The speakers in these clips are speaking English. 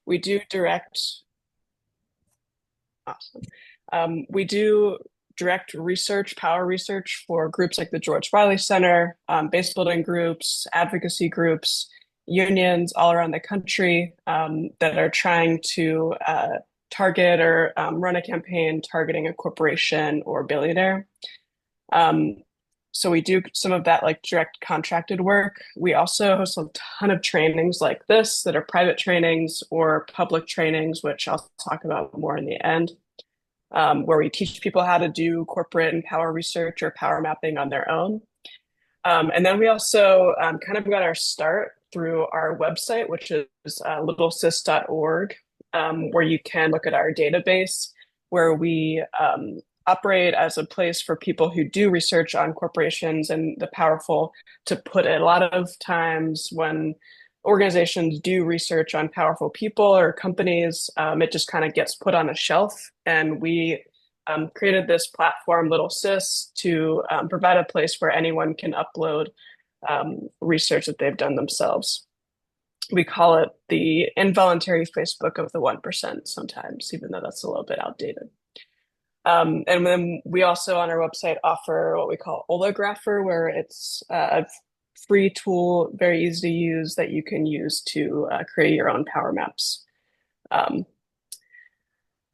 We do direct, awesome. We do direct research, power research for groups like the George Wiley Center, base building groups, advocacy groups, unions all around the country that are trying to target or run a campaign targeting a corporation or billionaire. Um, so we do some of that like direct contracted work. We also host a ton of trainings like this that are private trainings or public trainings, which I'll talk about more in the end, where we teach people how to do corporate and power research or power mapping on their own. And then we also kind of got our start through our website, which is littlesis.org, where you can look at our database, where we operate as a place for people who do research on corporations and the powerful to put it. A lot of times when organizations do research on powerful people or companies, it just kind of gets put on a shelf. And we created this platform, Little Sis, to provide a place where anyone can upload research that they've done themselves. We call it the involuntary Facebook of the 1% sometimes, even though that's a little bit outdated. And then we also on our website offer what we call Olographer, where it's a free tool, very easy to use that you can use to create your own power maps.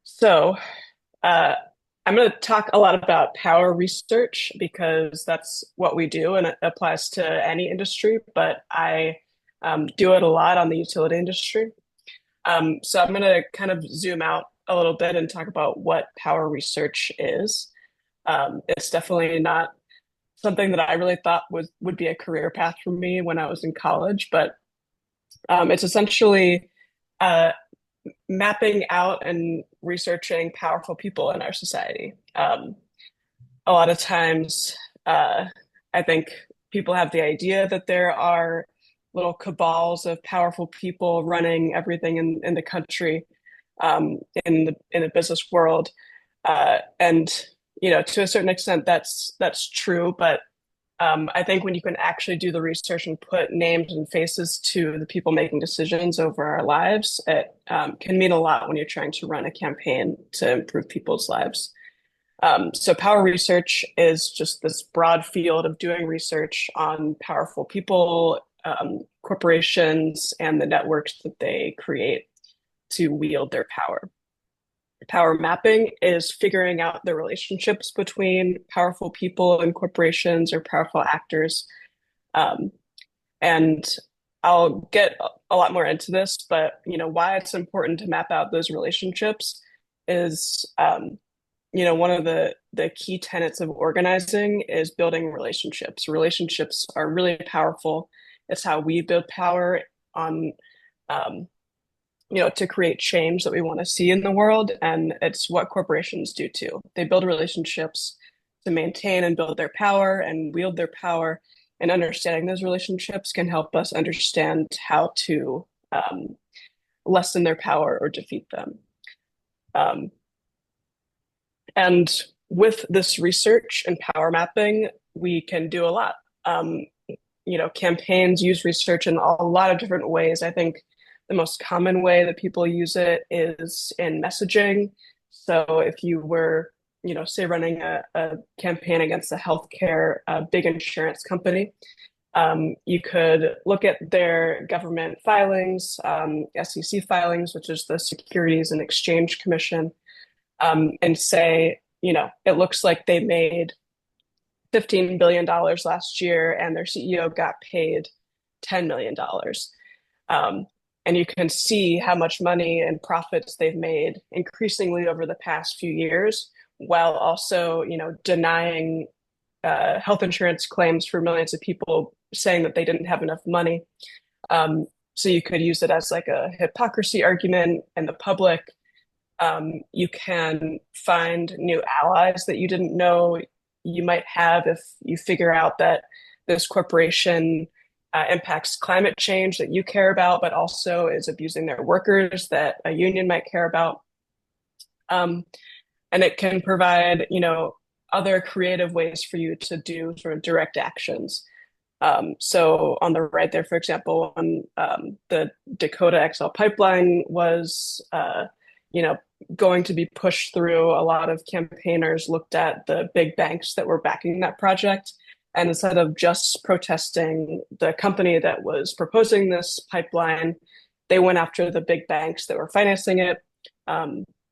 So I'm going to talk a lot about power research because that's what we do and it applies to any industry, but I do it a lot on the utility industry. So I'm going to kind of zoom out a little bit and talk about what power research is. It's definitely not something that I really thought would be a career path for me when I was in college, but it's essentially mapping out and researching powerful people in our society. A lot of times, I think people have the idea that there are little cabals of powerful people running everything in the country, in the business world, and to a certain extent, that's true. But I think when you can actually do the research and put names and faces to the people making decisions over our lives, it can mean a lot when you're trying to run a campaign to improve people's lives. So power research is just this broad field of doing research on powerful people, corporations, and the networks that they create to wield their power. Power mapping is figuring out the relationships between powerful people and corporations or powerful actors. And I'll get a lot more into this, but why it's important to map out those relationships is one of the key tenets of organizing is building relationships. Relationships are really powerful. It's how we build power on to create change that we want to see in the world. And it's what corporations do too. They build relationships to maintain and build their power and wield their power. And understanding those relationships can help us understand how to lessen their power or defeat them. And with this research and power mapping, we can do a lot. Campaigns use research in a lot of different ways. I think the most common way that people use it is in messaging. So if you were, say running a campaign against a healthcare big insurance company, you could look at their government filings, SEC filings, which is the Securities and Exchange Commission, and say, it looks like they made $15 billion last year and their CEO got paid $10 million. And you can see how much money and profits they've made increasingly over the past few years, while also, denying health insurance claims for millions of people, saying that they didn't have enough money. So you could use it as like a hypocrisy argument in the public. You can find new allies that you didn't know you might have if you figure out that this corporation impacts climate change that you care about, but also is abusing their workers that a union might care about. And it can provide, other creative ways for you to do sort of direct actions. So on the right there, for example, when the Dakota XL pipeline was, going to be pushed through, a lot of campaigners looked at the big banks that were backing that project. And instead of just protesting the company that was proposing this pipeline, they went after the big banks that were financing it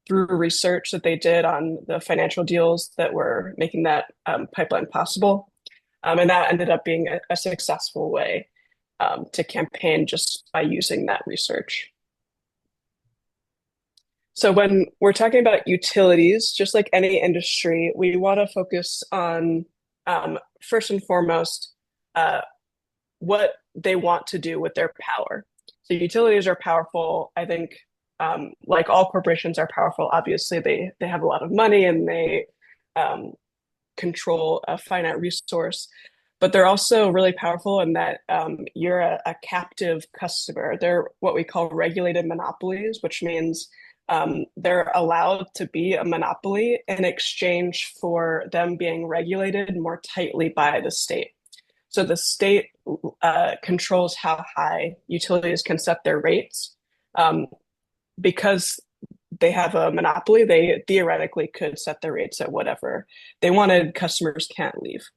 through research that they did on the financial deals that were making that pipeline possible. And that ended up being a successful way to campaign just by using that research. So when we're talking about utilities, just like any industry, we want to focus on first and foremost what they want to do with their power. So utilities are powerful. I think, like all corporations are powerful. Obviously, they have a lot of money and they control a finite resource, but they're also really powerful in that you're a captive customer. They're what we call regulated monopolies, which means they're allowed to be a monopoly in exchange for them being regulated more tightly by the state. So the state controls how high utilities can set their rates. Because they have a monopoly, they theoretically could set their rates at whatever they wanted. Customers can't leave.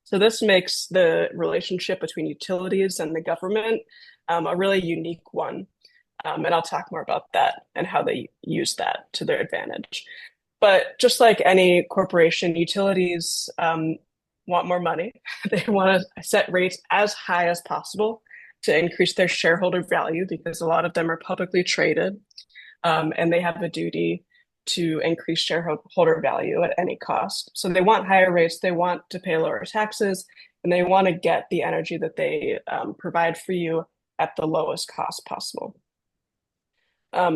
So this makes the relationship between utilities and the government a really unique one. And I'll talk more about that and how they use that to their advantage. But just like any corporation, utilities want more money. They want to set rates as high as possible to increase their shareholder value because a lot of them are publicly traded, and they have a duty to increase shareholder value at any cost. So they want higher rates, they want to pay lower taxes, and they want to get the energy that they provide for you at the lowest cost possible. I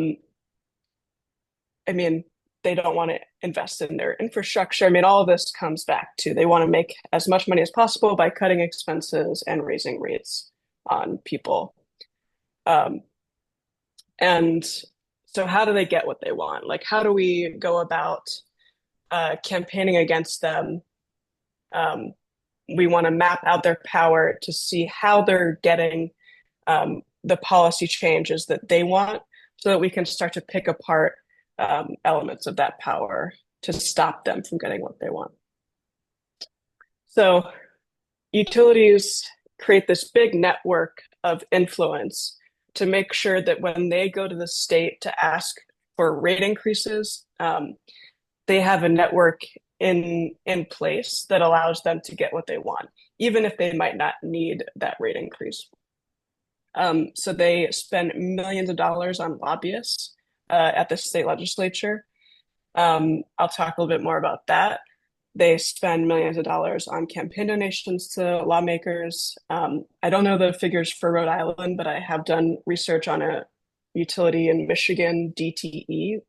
mean, they don't want to invest in their infrastructure. I mean, all of this comes back to they want to make as much money as possible by cutting expenses and raising rates on people. And so how do they get what they want? Like, how do we go about campaigning against them? We want to map out their power to see how they're getting the policy changes that they want so that we can start to pick apart elements of that power to stop them from getting what they want. So utilities create this big network of influence to make sure that when they go to the state to ask for rate increases, they have a network in place that allows them to get what they want, even if they might not need that rate increase. So they spend millions of dollars on lobbyists at the state legislature. I'll talk a little bit more about that. They spend millions of dollars on campaign donations to lawmakers. I don't know the figures for Rhode Island, but I have done research on a utility in Michigan, DTE,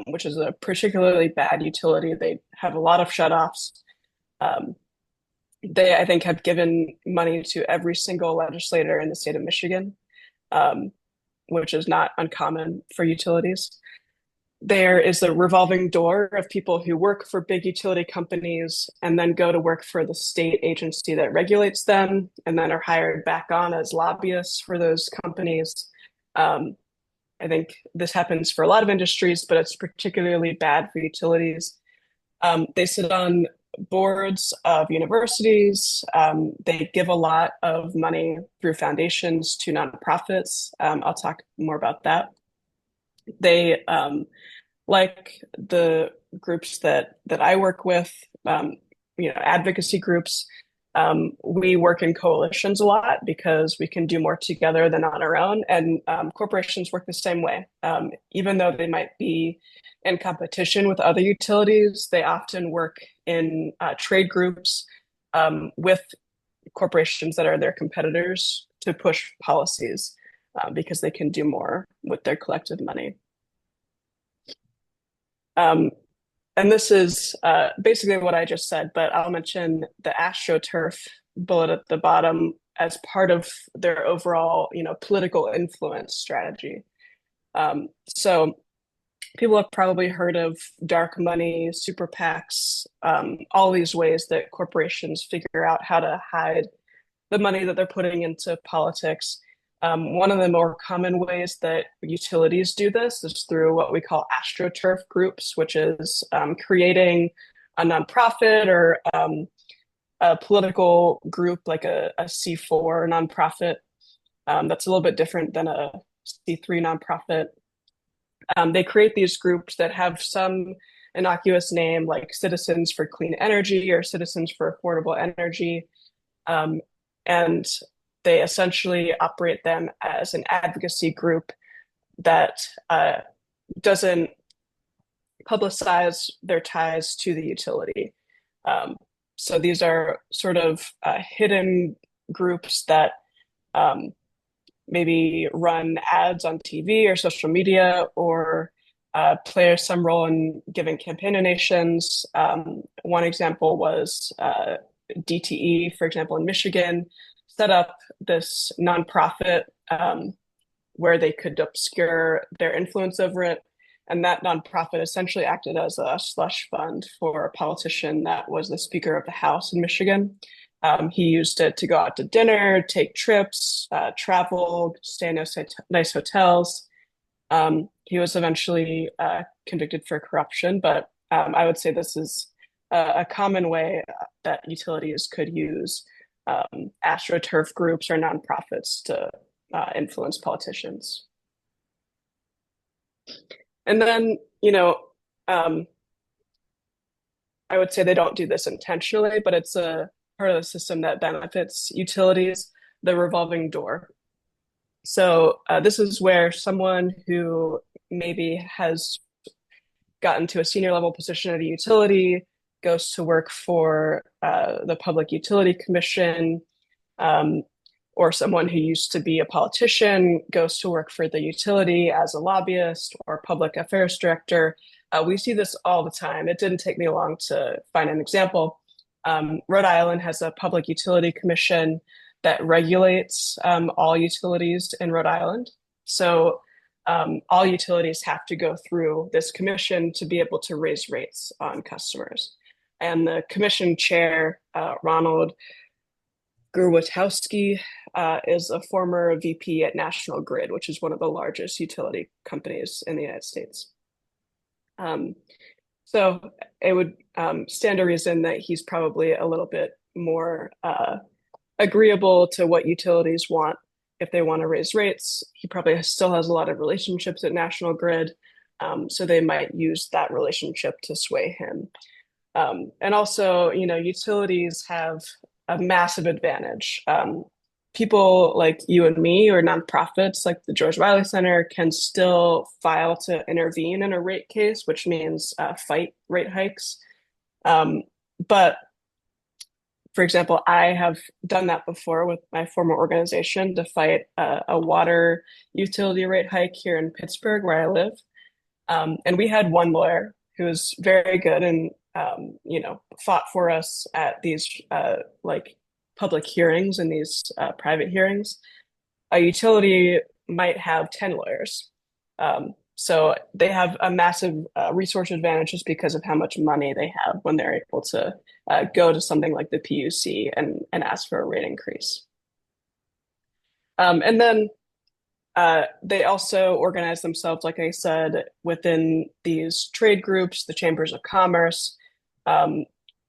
which is a particularly bad utility. They have a lot of shutoffs. They, I think, have given money to every single legislator in the state of Michigan, which is not uncommon for utilities. There is a revolving door of people who work for big utility companies and then go to work for the state agency that regulates them and then are hired back on as lobbyists for those companies. I think this happens for a lot of industries, but it's particularly bad for utilities. They sit on boards of universities. They give a lot of money through foundations to nonprofits. I'll talk more about that. They, like the groups that I work with, advocacy groups, we work in coalitions a lot because we can do more together than on our own. And corporations work the same way. Even though they might be in competition with other utilities, they often work in trade groups with corporations that are their competitors to push policies because they can do more with their collective money. And this is basically what I just said, but I'll mention the AstroTurf bullet at the bottom as part of their overall, political influence strategy. So people have probably heard of dark money, super PACs, all these ways that corporations figure out how to hide the money that they're putting into politics. One of the more common ways that utilities do this is through what we call astroturf groups, which is creating a nonprofit or a political group like a C4 nonprofit. That's a little bit different than a C3 nonprofit. They create these groups that have some innocuous name like Citizens for Clean Energy or Citizens for Affordable Energy. Um, and they essentially operate them as an advocacy group that doesn't publicize their ties to the utility. Um, so these are sort of hidden groups that um, maybe run ads on TV or social media or play some role in giving campaign donations. One example was DTE, for example, in Michigan, set up this nonprofit where they could obscure their influence over it. And that nonprofit essentially acted as a slush fund for a politician that was the Speaker of the House in Michigan. He used it to go out to dinner, take trips, travel, stay in nice hotels. He was eventually convicted for corruption, but I would say this is a common way that utilities could use astroturf groups or nonprofits to influence politicians. And then, I would say they don't do this intentionally, but it's a part of the system that benefits utilities, the revolving door. So this is where someone who maybe has gotten to a senior level position at a utility goes to work for the Public Utility Commission, or someone who used to be a politician goes to work for the utility as a lobbyist or public affairs director. We see this all the time. It didn't take me long to find an example. Rhode Island has a Public Utility Commission that regulates all utilities in Rhode Island. So all utilities have to go through this commission to be able to raise rates on customers. And the commission chair, Ronald Gurwatowski, is a former VP at National Grid, which is one of the largest utility companies in the United States. So it would stand to reason that he's probably a little bit more agreeable to what utilities want if they want to raise rates. He probably still has a lot of relationships at National Grid, so they might use that relationship to sway him. And also, utilities have a massive advantage. People like you and me or nonprofits like the George Wiley Center can still file to intervene in a rate case, which means fight rate hikes. But for example, I have done that before with my former organization to fight a water utility rate hike here in Pittsburgh, where I live. And we had one lawyer who was very good and fought for us at these public hearings and these private hearings. A utility might have 10 lawyers. So they have a massive resource advantage just because of how much money they have when they're able to go to something like the PUC and ask for a rate increase. And then they also organize themselves, like I said, within these trade groups, the chambers of commerce,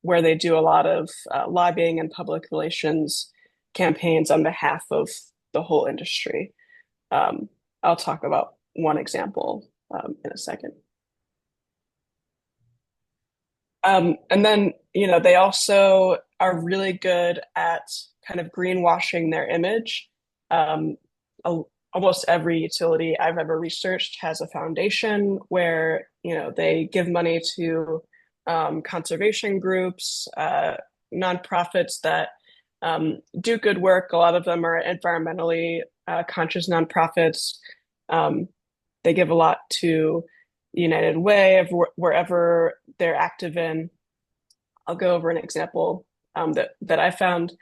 where they do a lot of lobbying and public relations campaigns on behalf of the whole industry. I'll talk about one example in a second. And then, they also are really good at kind of greenwashing their image. Almost every utility I've ever researched has a foundation where, they give money to conservation groups, nonprofits that do good work. A lot of them are environmentally conscious nonprofits. They give a lot to United Way of wherever they're active in. I'll go over an example that I found.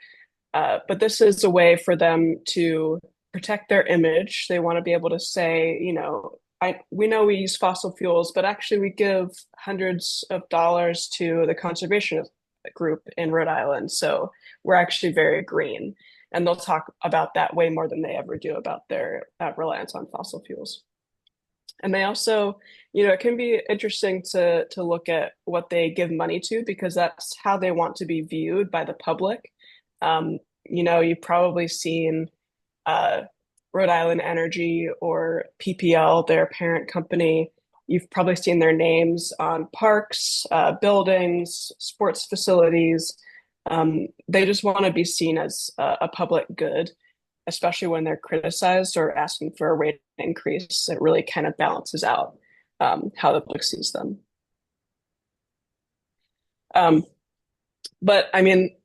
But this is a way for them to protect their image. They want to be able to say, we know we use fossil fuels, but actually we give hundreds of dollars to the conservation group in Rhode Island. So we're actually very green. And they'll talk about that way more than they ever do about their reliance on fossil fuels. And they also, it can be interesting to look at what they give money to because that's how they want to be viewed by the public. You've probably seen uh, Rhode Island Energy or PPL, their parent company. You've probably seen their names on parks, buildings, sports facilities. They just want to be seen as a public good, especially when they're criticized or asking for a rate increase. It really kind of balances out how the public sees them. Um, but I mean,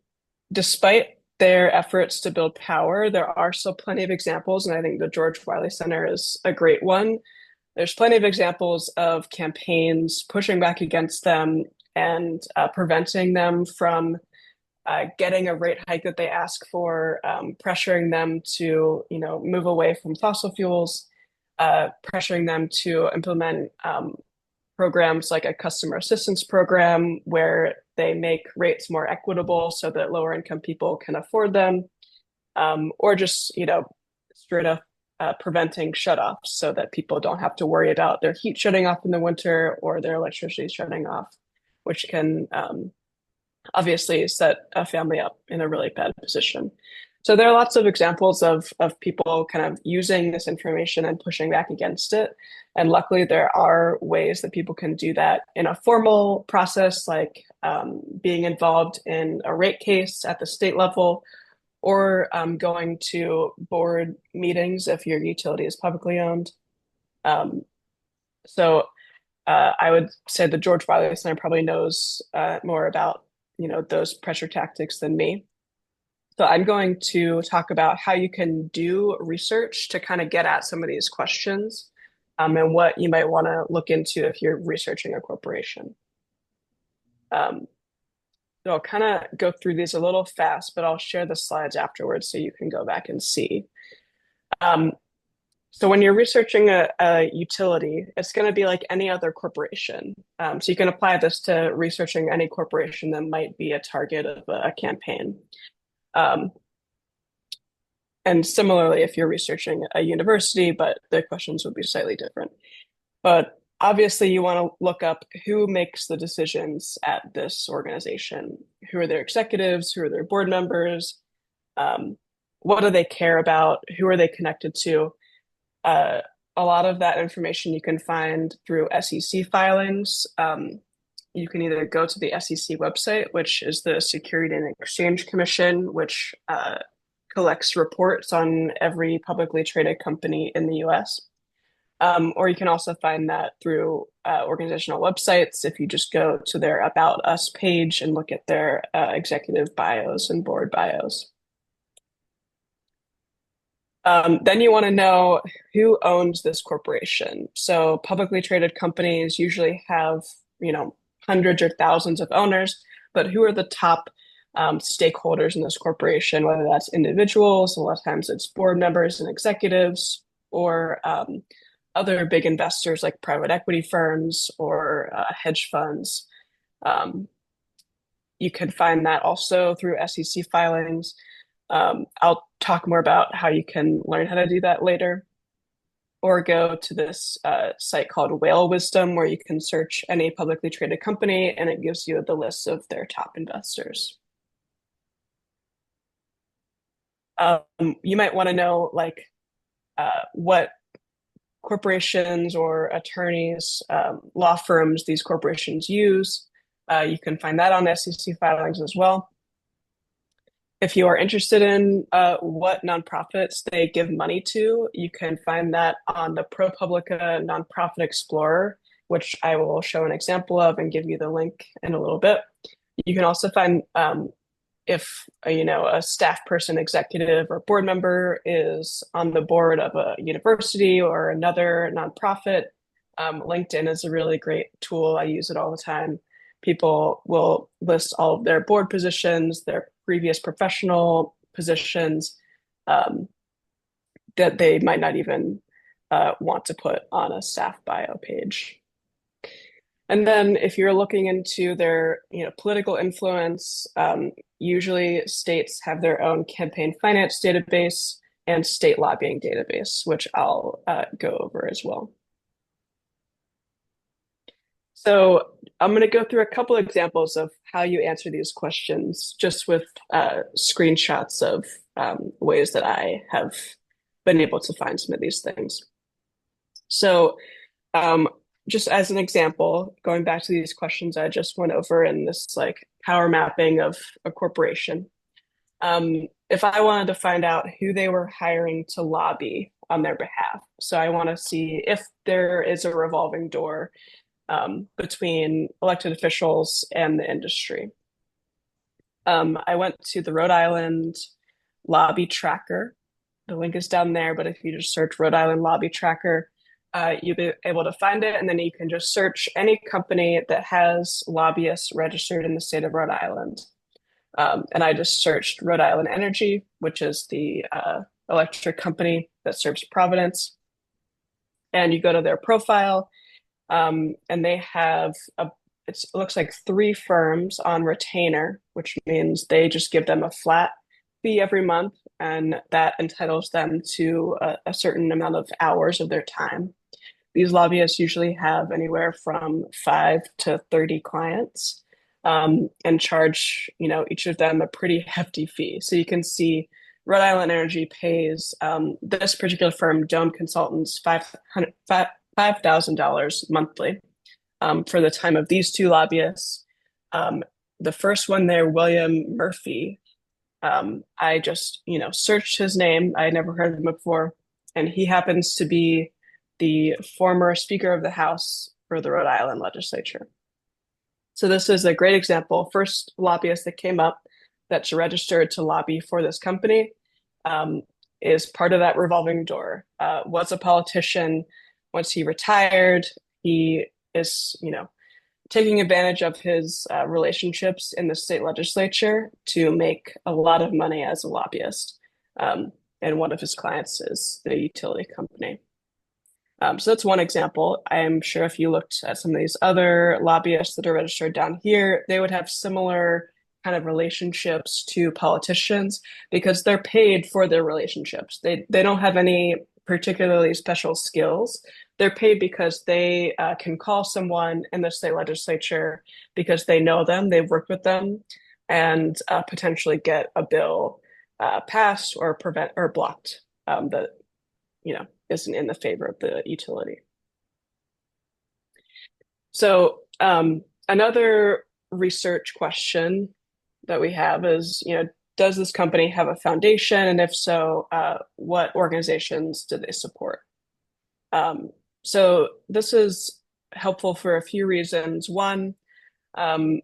despite their efforts to build power, there are still plenty of examples, and I think the George Wiley Center is a great one. There's plenty of examples of campaigns pushing back against them and preventing them from getting a rate hike that they ask for, pressuring them to, move away from fossil fuels, pressuring them to implement programs like a customer assistance program where they make rates more equitable so that lower income people can afford them, or just, straight up preventing shutoffs so that people don't have to worry about their heat shutting off in the winter or their electricity shutting off, which can obviously set a family up in a really bad position. So there are lots of examples of people kind of using this information and pushing back against it. And luckily, there are ways that people can do that in a formal process, like being involved in a rate case at the state level, or going to board meetings if your utility is publicly owned. Um, so I would say the George Wiley Center probably knows more about those pressure tactics than me. So I'm going to talk about how you can do research to kind of get at some of these questions, and what you might want to look into if you're researching a corporation. So I'll kind of go through these a little fast, but I'll share the slides afterwards so you can go back and see. Um, so when you're researching a utility, it's going to be like any other corporation. So you can apply this to researching any corporation that might be a target of a campaign. And similarly, if you're researching a university, but the questions would be slightly different. But obviously, you want to look up who makes the decisions at this organization. Who are their executives? Who are their board members? What do they care about? Who are they connected to? A lot of that information you can find through SEC filings. You can either go to the SEC website, which is the Security and Exchange Commission, which collects reports on every publicly traded company in the US. Or you can also find that through organizational websites if you just go to their About Us page and look at their executive bios and board bios. Then you want to know who owns this corporation. So publicly traded companies usually have, hundreds or thousands of owners, but who are the top stakeholders in this corporation, whether that's individuals, a lot of times it's board members and executives, or other big investors like private equity firms or hedge funds. You can find that also through SEC filings. I'll talk more about how you can learn how to do that later, or go to this site called Whale Wisdom, where you can search any publicly traded company and it gives you the list of their top investors. You might want to know what corporations or attorneys, law firms these corporations use. You can find that on SEC filings as well. If you are interested in what nonprofits they give money to, you can find that on the ProPublica Nonprofit Explorer, which I will show an example of and give you the link in a little bit. You can also find if a staff person, executive, or board member is on the board of a university or another nonprofit. LinkedIn is a really great tool. I use it all the time. People will list all of their board positions, their previous professional positions, that they might not even want to put on a staff bio page. And then if you're looking into their, political influence, usually states have their own campaign finance database and state lobbying database, which I'll go over as well. So I'm going to go through a couple of examples of how you answer these questions, just with screenshots of ways that I have been able to find some of these things. So um, just as an example, going back to these questions I just went over in this like power mapping of a corporation. If I wanted to find out who they were hiring to lobby on their behalf, so I want to see if there is a revolving door between elected officials and the industry. I went to the Rhode Island Lobby Tracker. The link is down there, but if you just search Rhode Island Lobby Tracker, you'll be able to find it. And then you can just search any company that has lobbyists registered in the state of Rhode Island. And I just searched Rhode Island Energy, which is the electric company that serves Providence. And you go to their profile, and they have it looks like three firms on retainer, which means they just give them a flat fee every month, and that entitles them to a certain amount of hours of their time. These lobbyists usually have anywhere from 5 to 30 clients, and charge, each of them a pretty hefty fee. So you can see Rhode Island Energy pays this particular firm, Dome Consultants, $5,000 monthly for the time of these two lobbyists. The first one there, William Murphy, I just, searched his name. I had never heard of him before. And he happens to be the former Speaker of the House for the Rhode Island legislature. So this is a great example. First lobbyist that came up that's registered to lobby for this company is part of that revolving door. Was a politician. Once he retired, he is, taking advantage of his relationships in the state legislature to make a lot of money as a lobbyist. And one of his clients is the utility company. So that's one example. I'm sure if you looked at some of these other lobbyists that are registered down here, they would have similar kind of relationships to politicians because they're paid for their relationships. They don't have any particularly special skills. They're paid because they can call someone in the state legislature because they know them, they've worked with them, and potentially get a bill passed or prevent or blocked that isn't in the favor of the utility. So another research question that we have is, does this company have a foundation? And if so, what organizations do they support? So this is helpful for a few reasons. One, I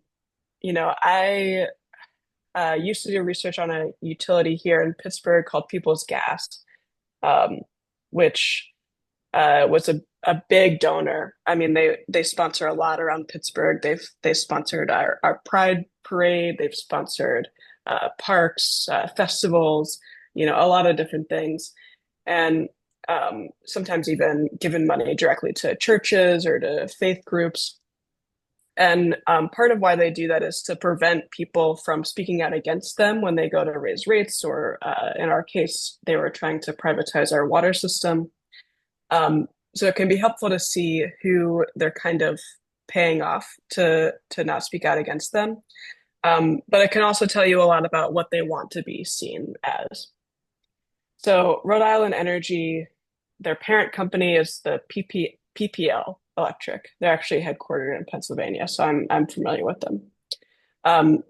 used to do research on a utility here in Pittsburgh called People's Gas, which was a big donor. I mean, they sponsor a lot around Pittsburgh. They sponsored our Pride Parade. They've sponsored parks, festivals, a lot of different things, and sometimes even given money directly to churches or to faith groups. And part of why they do that is to prevent people from speaking out against them when they go to raise rates, or in our case, they were trying to privatize our water system. So it can be helpful to see who they're kind of paying off to not speak out against them. But it can also tell you a lot about what they want to be seen as. So Rhode Island Energy, their parent company is the PPL Electric. They're actually headquartered in Pennsylvania, so I'm familiar with them.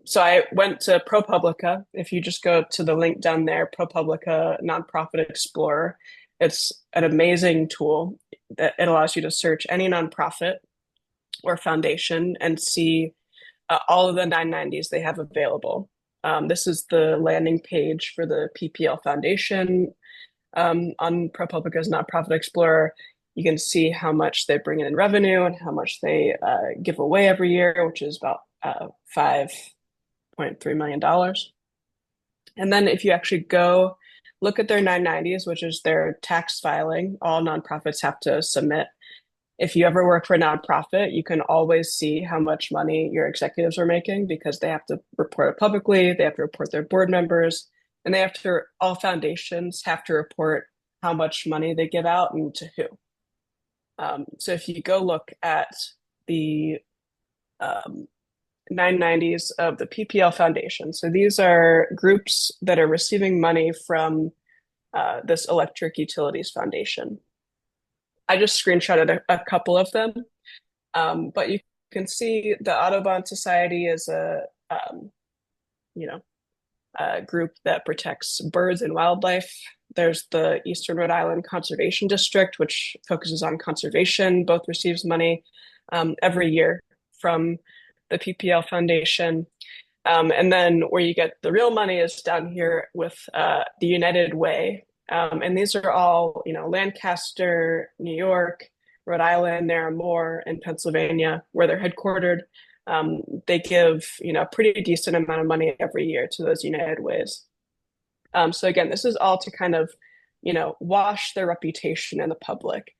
So I went to ProPublica. If you just go to the link down there, ProPublica Nonprofit Explorer, it's an amazing tool that it allows you to search any nonprofit or foundation and see all of the 990s they have available. This is the landing page for the PPL Foundation on ProPublica's Nonprofit Explorer. You can see how much they bring in revenue and how much they give away every year, which is about $5.3 million. And then if you actually go look at their 990s, which is their tax filing, all nonprofits have to submit. If you ever work for a nonprofit, you can always see how much money your executives are making because they have to report it publicly, they have to report their board members, and they have to, all foundations have to report how much money they give out and to who. So if you go look at the 990s of the PPL Foundation, so these are groups that are receiving money from this Electric Utilities Foundation. I just screenshotted a couple of them, but you can see the Audubon Society is you know, a group that protects birds and wildlife. There's the Eastern Rhode Island Conservation District, which focuses on conservation, both receives money every year from the PPL Foundation. And then where you get the real money is down here with the United Way. And these are all, Lancaster, New York, Rhode Island, there are more in Pennsylvania where they're headquartered. They give, a pretty decent amount of money every year to those United Ways. So again, this is all to kind of, wash their reputation in the public.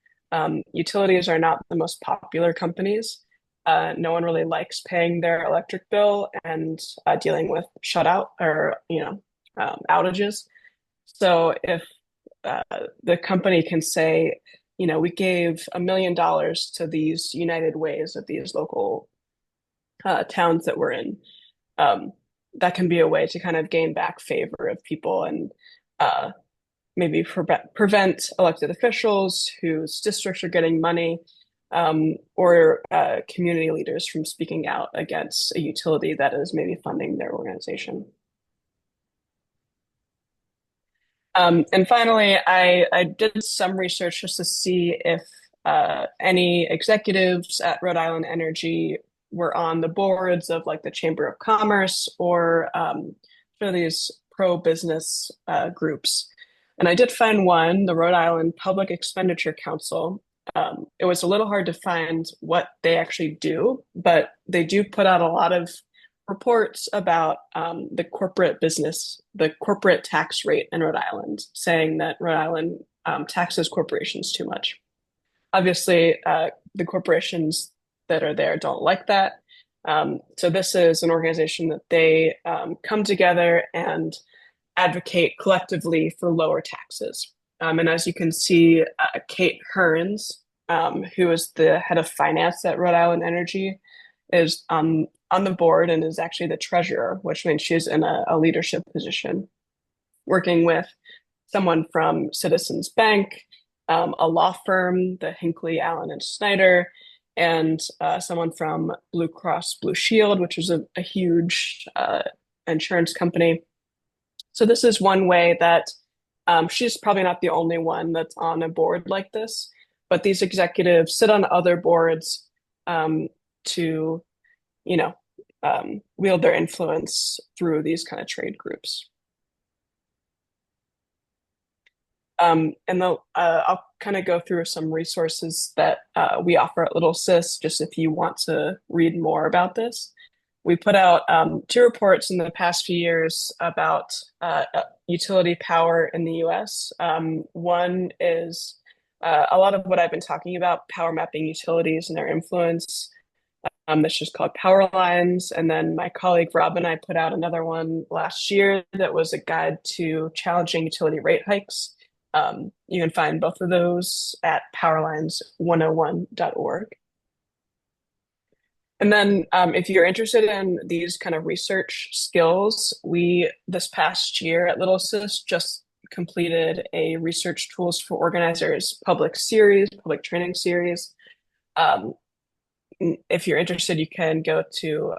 Utilities are not the most popular companies. No one really likes paying their electric bill and dealing with shutout or, outages. So if the company can say, we gave $1 million to these United Ways of these local towns that we're in, that can be a way to kind of gain back favor of people and maybe prevent elected officials whose districts are getting money or community leaders from speaking out against a utility that is maybe funding their organization. And finally, I did some research just to see if any executives at Rhode Island Energy were on the boards of like the Chamber of Commerce or these pro-business groups. And I did find one, the Rhode Island Public Expenditure Council. It was a little hard to find what they actually do, but they do put out a lot of reports about the corporate business, the corporate tax rate in Rhode Island, saying that Rhode Island taxes corporations too much. Obviously, the corporations that are there don't like that. So this is an organization that they come together and advocate collectively for lower taxes. And as you can see, Kate Hearns, who is the head of finance at Rhode Island Energy, is on the board and is actually the treasurer, which means she's in a leadership position, working with someone from Citizens Bank, a law firm, the Hinckley, Allen and Snyder, and someone from Blue Cross Blue Shield, which is a huge insurance company. So this is one way that she's probably not the only one that's on a board like this, but these executives sit on other boards to, wield their influence through these kind of trade groups. I'll kind of go through some resources that we offer at Little Sis, just if you want to read more about this. We put out 2 reports in the past few years about utility power in the US. One is a lot of what I've been talking about, power mapping utilities and their influence. That's just called Power Lines. And then my colleague Rob and I put out another one last year that was a guide to challenging utility rate hikes. You can find both of those at powerlines101.org. And then if you're interested in these kind of research skills, we, this past year at Little Sis, just completed a research tools for organizers public training series. If you're interested, you can go to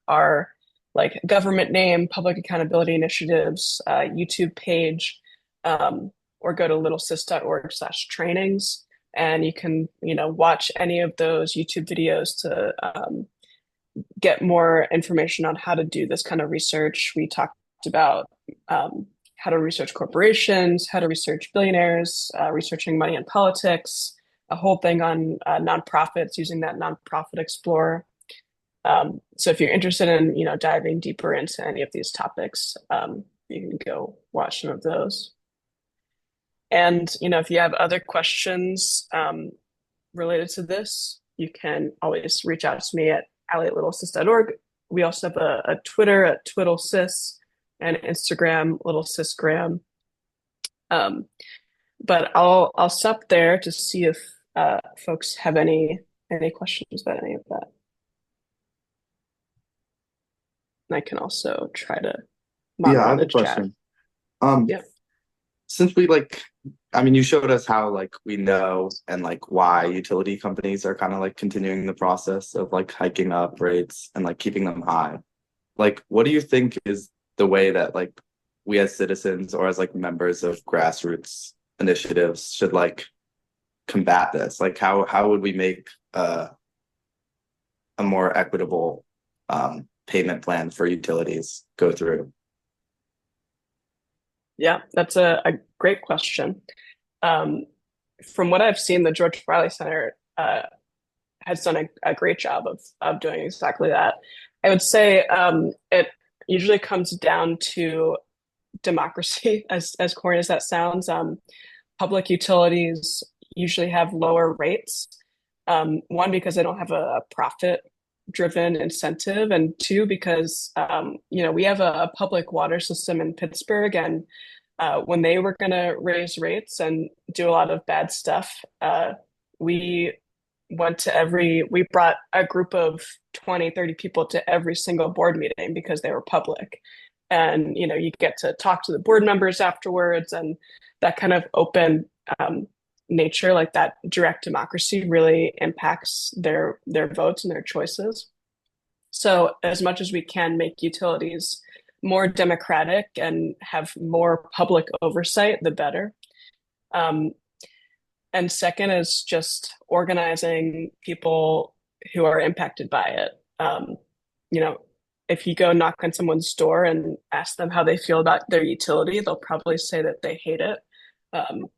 our like government name, public accountability initiatives YouTube page, or go to littlesis.org/trainings. And you can, watch any of those YouTube videos to get more information on how to do this kind of research. We talked about how to research corporations, how to research billionaires, researching money and politics, a whole thing on nonprofits using that Nonprofit Explorer. So if you're interested in, diving deeper into any of these topics, you can go watch some of those. And, if you have other questions related to this, you can always reach out to me at ally@littlesis.org. We also have a Twitter at twiddlesis and Instagram littlesisgram. Um, but I'll stop there to see if folks have any questions about any of that. And I can also try to Yeah, I monitor have the a chat. question. Um, Yeah. since we I mean, you showed us how we know and why utility companies are kind of continuing the process of hiking up rates and keeping them high. What do you think is the way that we as citizens or as members of grassroots initiatives should combat this? How would we make a more equitable payment plan for utilities go through? Yeah, that's a great question. Um, from what I've seen, the George Wiley Center has done a great job of doing exactly that. I would say it usually comes down to democracy, as corny as that sounds. Public utilities usually have lower rates. One, because they don't have a profit driven incentive, and two, because we have a public water system in Pittsburgh, and when they were going to raise rates and do a lot of bad stuff, we we brought a group of 20, 30 people to every single board meeting because they were public. And, you get to talk to the board members afterwards, and that kind of open nature, like that direct democracy really impacts their votes and their choices. So as much as we can make utilities more democratic and have more public oversight, the better. Um, and second is just organizing people who are impacted by it. You know, if you go knock on someone's door and ask them how they feel about their utility, they'll probably say that they hate it.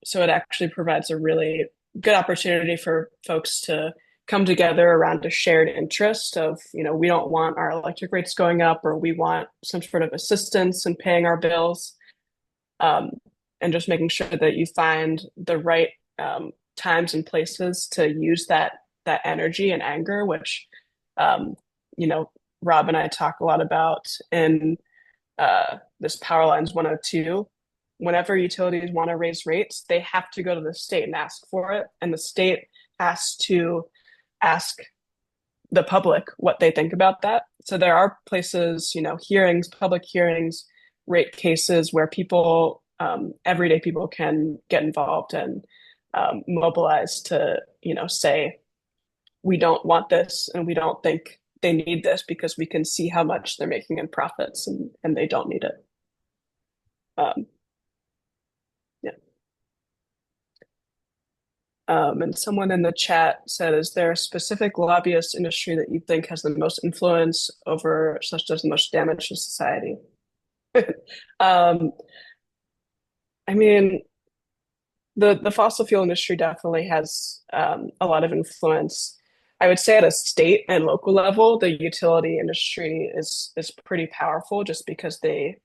So it actually provides a really good opportunity for folks to come together around a shared interest of, we don't want our electric rates going up, or we want some sort of assistance in paying our bills. Um, and just making sure that you find the right times and places to use that energy and anger, which um, you know Rob and I talk a lot about in this Power Lines 102. Whenever utilities want to raise rates, they have to go to the state and ask for it, and the state has to ask the public what they think about that. So there are places, hearings, public hearings, rate cases where people, everyday people can get involved and mobilize to, say, we don't want this and we don't think they need this because we can see how much they're making in profits and they don't need it. Um, yeah. And someone in the chat said, is there a specific lobbyist industry that you think has the most influence over such does the most damage to society? um, I mean, the fossil fuel industry definitely has a lot of influence. I would say at a state and local level, the utility industry is pretty powerful just because they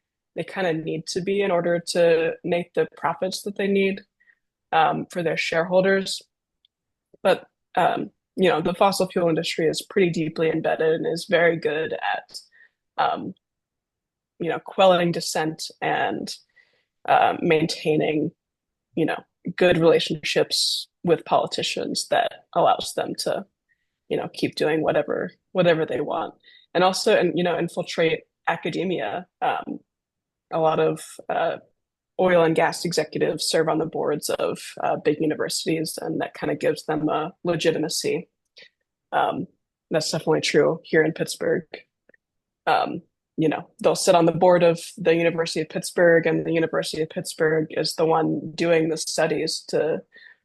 kind of need to be in order to make the profits that they need for their shareholders. But the fossil fuel industry is pretty deeply embedded and is very good at um, quelling dissent and maintaining, you know, good relationships with politicians that allows them to, keep doing whatever they want, and also, and infiltrate academia. A lot of oil and gas executives serve on the boards of big universities, and that kind of gives them a legitimacy. Um, that's definitely true here in Pittsburgh. Um, they'll sit on the board of the University of Pittsburgh, and the University of Pittsburgh is the one doing the studies to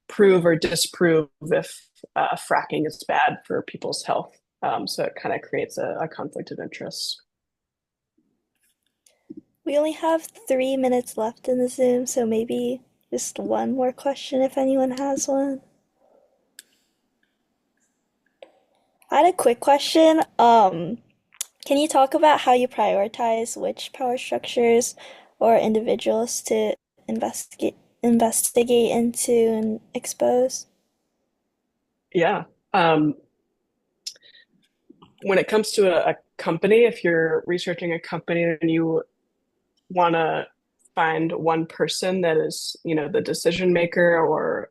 prove or disprove if fracking is bad for people's health. So it kind of creates a conflict of interest. We only have 3 minutes left in the Zoom, so maybe just one more question if anyone has one. I had a quick question. Can you talk about how you prioritize which power structures or individuals to investigate into and expose? Yeah. Um, when it comes to a company, if you're researching a company and you want to find one person that is, the decision maker or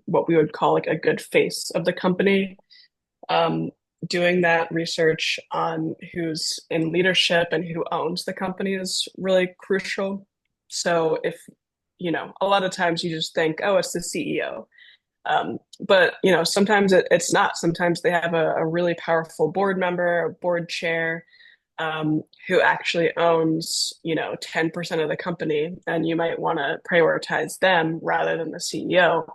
what we would call like a good face of the company, um, doing that research on who's in leadership and who owns the company is really crucial. So if, a lot of times you just think, oh, it's the CEO. But sometimes it's not. Sometimes they have a really powerful board member, a board chair, who actually owns, 10% of the company, and you might want to prioritize them rather than the CEO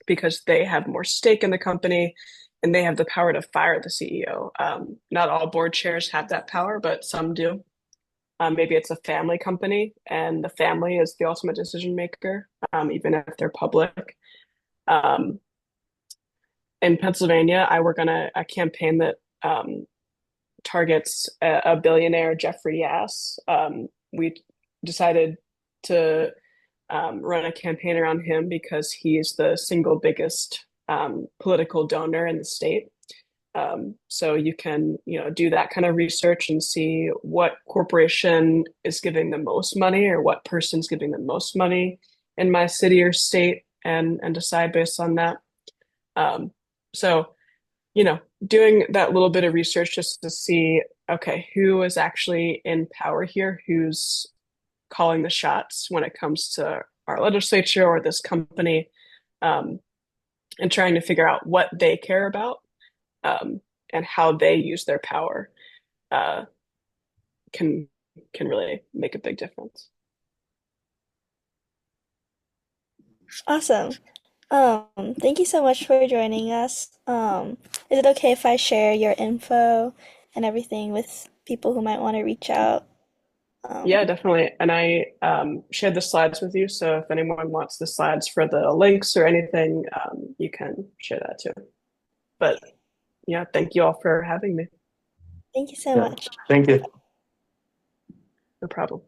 because they have more stake in the company and they have the power to fire the CEO. Not all board chairs have that power, but some do. Maybe it's a family company and the family is the ultimate decision maker, even if they're public. Um, in Pennsylvania, I work on a campaign that targets a billionaire, Jeffrey Yass. We decided to run a campaign around him because he's the single biggest political donor in the state. So you can, do that kind of research and see what corporation is giving the most money or what person's giving the most money in my city or state and decide based on that. Um, so doing that little bit of research just to see, okay, who is actually in power here, who's calling the shots when it comes to our legislature or this company, um, and trying to figure out what they care about, and how they use their power, uh, can can really make a big difference. Awesome. Thank you so much for joining us. Is it okay if I share your info and everything with people who might want to reach out? Yeah, Um, definitely. And I shared the slides with you, so if anyone wants the slides for the links or anything, you can share that too. But yeah, thank you all for having me. Thank you so Yeah. much. Thank you. No problem.